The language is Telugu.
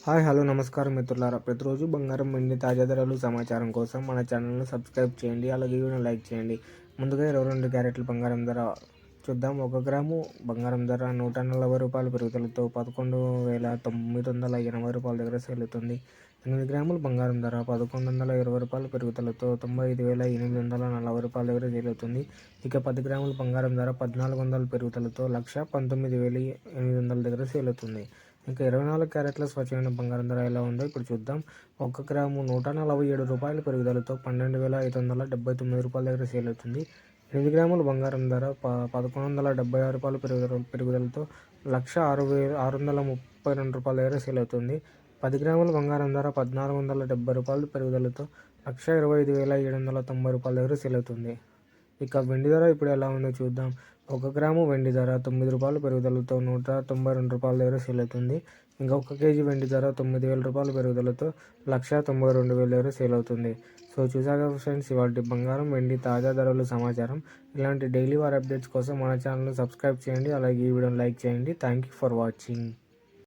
హాయ్ హలో నమస్కారం మిత్రులారా. ప్రతిరోజు బంగారం వెండి తాజా ధరలు సమాచారం కోసం మన ఛానల్ను సబ్స్క్రైబ్ చేయండి, అలాగే వీడియోని లైక్ చేయండి. ముందుగా 22 క్యారెట్ల బంగారం ధర చూద్దాం. 1 గ్రాము బంగారం ధర ₹140 పెరుగుదలతో ₹11,980 దగ్గర సేల్ అవుతుంది. 8 గ్రాముల బంగారం ధర ₹1,120 పెరుగుదలతో ₹95,840 దగ్గర సేల్ అవుతుంది. ఇక 10 గ్రాముల బంగారం ధర $1,400 పెరుగుదలతో $1,19,800 దగ్గర సేల్ అవుతుంది. ఇంకా 24 క్యారెట్ల స్వచ్ఛమైన బంగారం ధర ఎలా ఉందో ఇప్పుడు చూద్దాం. 1 గ్రాము ₹147 పెరుగుదలతో $12,579 దగ్గర సేల్ అవుతుంది. 8 గ్రాముల బంగారం ధర $1,176 పెరుగుదలతో $1,06,632 దగ్గర సేల్ అవుతుంది. 10 గ్రాముల బంగారం ధర $1,470 పెరుగుదలతో $1,25,790 దగ్గర సేల్ అవుతుంది. ఇక వెండి ధర ఇప్పుడు ఎలా ఉందో చూద్దాం. 1 గ్రాము వెండి ధర ₹9 పెరుగుదలతో $192 దగ్గర సేల్ అవుతుంది. ఇంకా 1 కేజీ వెండి ధర ₹9,000 పెరుగుదలతో $1,92,000 దగ్గర సేల్ అవుతుంది. సో చూసాగా ఫ్రెండ్స్, ఇవాళ బంగారం వెండి తాజా ధరలు సమాచారం. ఇలాంటి డైలీ వార్ అప్డేట్స్ కోసం మన ఛానల్ని సబ్స్క్రైబ్ చేయండి, అలాగే ఈ వీడియోని లైక్ చేయండి. Thank you for watching.